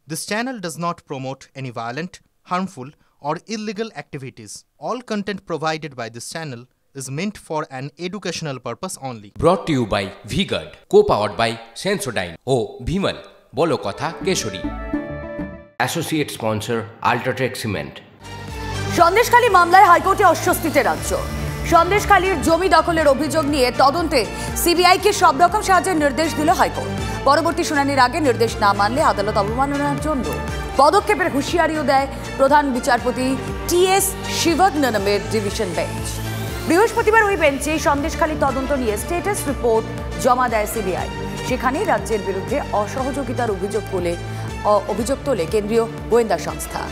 This channel does not promote any violent, harmful, or illegal activities. All content provided by this channel is meant for an educational purpose only. Brought to you by V-Guard, co-powered by Sensodyne O Bhimal, বলো কথা Keshari. Associate sponsor Ultratech Cement। Sandeshkhali মামলায় হাইকোর্টে অস্বস্তিতে রাজ্য। সন্দেশখালীর জমি দখলের অভিযোগ নিয়ে তদন্তে সিবিআইকে সব রকম সাহায্যের নির্দেশ দিল হাইকোর্ট। পরবর্তী শুনানির আগে নির্দেশ না মানলে আদালত অবমাননার জন্য পদক্ষেপের হুঁশিয়ারিও দেয় প্রধান বিচারপতি টি.এস. শিবগঙ্গনের division bench. বৃহস্পতিবার ওই বেঞ্চে সন্দেশখালী তদন্ত নিয়ে স্ট্যাটাস রিপোর্ট জমা দেয় সিবিআই। সেখানে রাজ্যের বিরুদ্ধে অসহযোগিতার অভিযোগ তোলে কেন্দ্রীয় গোয়েন্দা সংস্থা।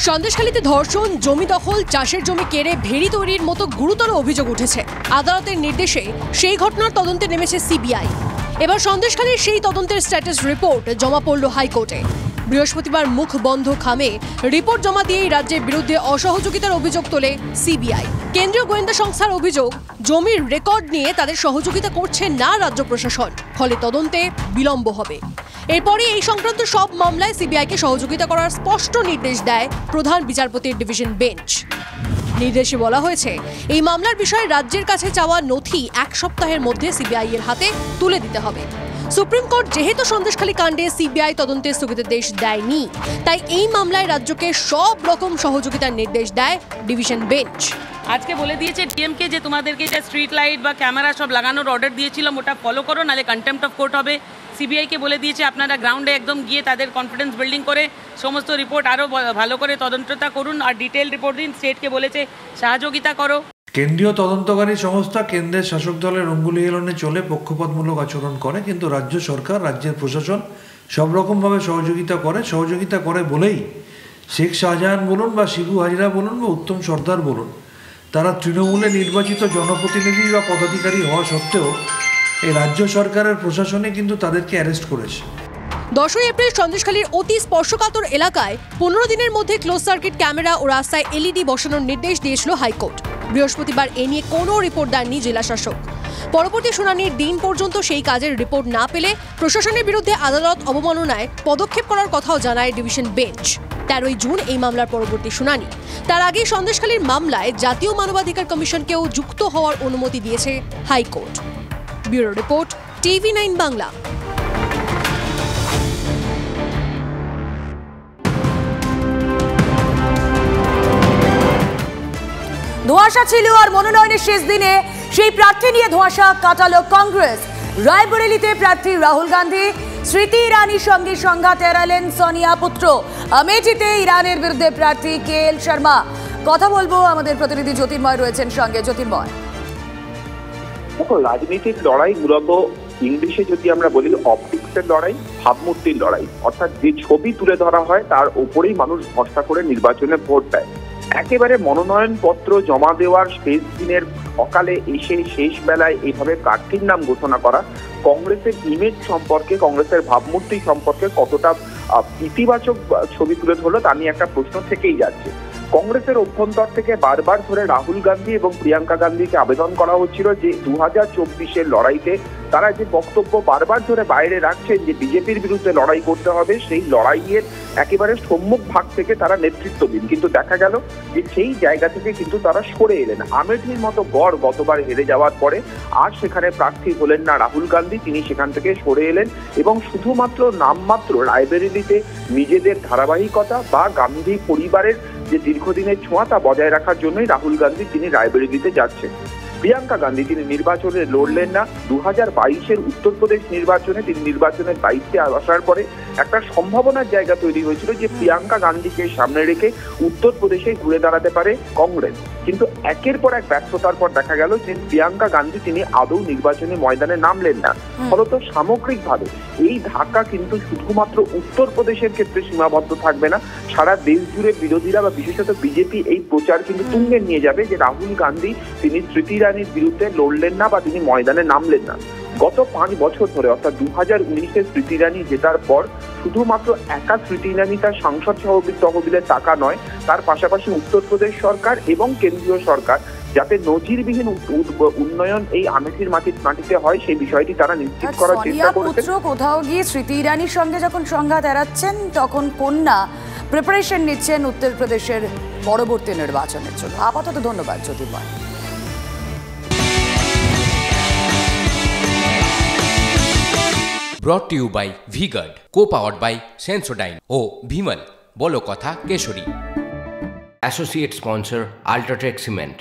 সন্দেশখালীতে ধর্ষণ, জমি দখল, চাষের জমি কেড়ে ভেড়ি তৈরির মতো গুরুতর অভিযোগ উঠেছে। আদালতের নির্দেশে সেই ঘটনার তদন্তে নেমেছে সিবিআই। এবার সন্দেশখালীর সেই তদন্তের স্ট্যাটাস রিপোর্ট জমা পড়ল হাইকোর্টে। বৃহস্পতিবার মুখ বন্ধ খামে রিপোর্ট জমা দিয়েই রাজ্যের বিরুদ্ধে অসহযোগিতার অভিযোগ তোলে সিবিআই। কেন্দ্রীয় গোয়েন্দা সংস্থার অভিযোগ, জমির রেকর্ড নিয়ে তাদের সহযোগিতা করছে না রাজ্য প্রশাসন, ফলে তদন্তে বিলম্ব হবে। এরপরই এই সংক্রান্ত সব মামলায় সিবিআইকে সহযোগিতা করার স্পষ্ট নির্দেশ দেয় প্রধান বিচারপতির ডিভিশন বেঞ্চ। নির্দেশে বলা হয়েছে, এই মামলার বিষয়ে রাজ্যের কাছে চাওয়া নথি 1 সপ্তাহের মধ্যে সিবিআই এর হাতে তুলে দিতে হবে। সুপ্রিম কোর্ট যেহেতু সন্দেশখালী কাণ্ডে সিবিআই তদন্তের স্থগিতাদেশ দেয়নি, তাই এই মামলায় রাজ্যকে সব রকম সহযোগিতার নির্দেশ দেয় ডিভিশন বেঞ্চ। আজকে বলে দিয়েছে ডিএমকে যে তোমাদেরকে যে স্ট্রিট লাইট বা ক্যামেরা সব লাগানোর অর্ডার দিয়েছিলাম ওটা ফলো করো, নাহলে কন্টেম্প্ট অফ কোর্ট হবে। সিবিআইকে বলে দিয়েছে আপনারা গ্রাউন্ডে একদম গিয়ে তাদের কনফিডেন্স বিল্ডিং করে সমস্ত রিপোর্ট আরও ভালো করে তদন্তটা করুন আর ডিটেল রিপোর্ট দিন। স্টেটকে বলেছে সহযোগিতা করো। কেন্দ্রীয় তদন্তকারী সংস্থা কেন্দ্রের শাসক দলের অঙ্গুলি হেলনে চলে পক্ষপাতমূলক আচরণ করে, কিন্তু রাজ্য সরকার, রাজ্যের প্রশাসন সব রকমভাবে সহযোগিতা করে বলেই শেখ শাহজাহান বলুন বা শিবু হাজরা বলুন বা উত্তম সর্দার বলুন, তারা তৃণমূলে নির্বাচিত জনপ্রতিনিধি বা পদাধিকারী হওয়া সত্ত্বেও এই রাজ্য সরকারের প্রশাসনে কিন্তু তাদেরকে অ্যারেস্ট করেছে। 10 এপ্রিল সন্দেশখালীর অতি স্পর্শকাতর এলাকায় 15 দিনের মধ্যে ক্লোজ সার্কিট ক্যামেরা ও রাস্তায় এলইডি বসানোর নির্দেশ দিয়েছিল হাইকোর্ট। বৃহস্পতিবার এ নিয়ে কোনো রিপোর্ট দেননি জেলা শাসক। পরবর্তী শুনানির দিন পর্যন্ত সেই কাজের রিপোর্ট না পেলে প্রশাসনের বিরুদ্ধে আদালত অবমাননায় পদক্ষেপ করার কথাও জানায় ডিভিশন বেঞ্চ। 13 জুন এই মামলার পরবর্তী শুনানি। তার আগে সন্দেশখালীর মামলায় জাতীয় মানবাধিকার কমিশনকেও যুক্ত হওয়ার অনুমতি দিয়েছে high court. Bureau report, TV9 Bangla. ধোঁয়াশা ছিল আর মনোনয়নের শেষ দিনে সেই প্রার্থী নিয়ে ধোঁয়াশা কাটালো কংগ্রেস। রায়বরেলিতে প্রার্থী রাহুল গান্ধী, স্মৃতি ইরানির সঙ্গে সংঘাত এড়ালেন সোনিয়া পুত্র। আমেঠিতে ইরানের বিরুদ্ধে প্রার্থী KL শর্মা। কথা বলবো, আমাদের প্রতিনিধি জ্যোতির্ময় রয়েছেন সঙ্গে। জ্যোতির্ময়, রাজনীতির লড়াই মূলত ইংলিশে যদি আমরা বলি অপটিক্সের লড়াই, ভাবমূর্তির লড়াই, অর্থাৎ যে ছবি তুলে ধরা হয় তার উপরেই মানুষ ভরসা করে নির্বাচনে ভোট দেয়। একেবারে মনোনয়ন পত্র জমা দেওয়ার শেষ দিনের সকালে এসে শেষ বেলায় এইভাবে প্রার্থীর নাম ঘোষণা করা কংগ্রেসের ইমেজ সম্পর্কে, কংগ্রেসের ভাবমূর্তি সম্পর্কে কতটা ইতিবাচক ছবি তুলে ধরলো তা নিয়ে একটা প্রশ্ন থেকেই যাচ্ছে। কংগ্রেসের অভ্যন্তর থেকে বারবার ধরে রাহুল গান্ধী এবং প্রিয়াঙ্কা গান্ধীকে আবেদন করা হচ্ছিল যে 2024-এর লড়াইতে তারা যে বক্তব্য বারবার ধরে বাইরে রাখছেন যে বিজেপির বিরুদ্ধে লড়াই করতে হবে, সেই লড়াইয়ের একেবারে সম্মুখ ভাগ থেকে তারা নেতৃত্ব দিন। কিন্তু দেখা গেল যে সেই জায়গা থেকে কিন্তু তারা সরে এলেন। আমেঠির মতো গড় গতবার হেরে যাওয়ার পরে আর সেখানে প্রার্থী হলেন না রাহুল গান্ধী, তিনি সেখান থেকে সরে এলেন এবং শুধুমাত্র নামমাত্র রায়বেরেলিতে নিজেদের ধারাবাহিকতা বা গান্ধী পরিবারের যে দীর্ঘদিনের ছোঁয়া তা বজায় রাখার জন্যই রাহুল গান্ধী তিনি রায়বেরেলিতে যাচ্ছেন। প্রিয়াঙ্কা গান্ধী তিনি নির্বাচনে লড়লেন না। 2022-এর উত্তরপ্রদেশ নির্বাচনে তিনি নির্বাচনের 22-এ আসার পরে একটা সম্ভাবনার জায়গা তৈরি হয়েছিল যে প্রিয়াঙ্কা গান্ধীকে সামনে রেখে উত্তরপ্রদেশে ঘুরে দাঁড়াতে পারে কংগ্রেস। কিন্তু একের পর এক ব্যর্থতার পর দেখা গেল যে প্রিয়াঙ্কা গান্ধী তিনি আদৌ নির্বাচনী ময়দানে নামলেন না। ফলত সামগ্রিকভাবে এই ধাক্কা কিন্তু শুধুমাত্র উত্তরপ্রদেশের ক্ষেত্রে সীমাবদ্ধ থাকবে না, সারা দেশ জুড়ে বিরোধীরা বা বিশেষত বিজেপি এই প্রচার কিন্তু তুঙ্গে নিয়ে যাবে যে রাহুল গান্ধী তিনি স্মৃতি ইরানির বিরুদ্ধে লড়লেন না বা তিনি ময়দানে নামলেন না। গত 5 বছর ধরে অর্থাৎ 2019-এ স্মৃতি ইরানি জেতার পর শুধুমাত্র একা স্মৃতি ইরানি তার সাংসদ তহবিলের টাকা নয়, তার পাশাপাশি উত্তরপ্রদেশ সরকার এবং কেন্দ্রীয় সরকার যাতে নজিরবিহীন উন্নয়ন এই আমেথির মাটিতে হয় সেই বিষয়টি তারা নিশ্চিত করার চেষ্টা করছেন। পুত্র কোথাও গিয়ে স্মৃতি ইরানির সঙ্গে যখন সংঘাত এড়াচ্ছেন, তখন কন্যা প্রিপারেশন নিচ্ছেন উত্তরপ্রদেশের পরবর্তী নির্বাচনের জন্য। আপাতত ধন্যবাদ জ্যোতির্ময়। Brought to you by V-Guard, co-powered by Sensodyne O Bhimal, বলো কথা Keshari. Associate sponsor Ultratech Cement.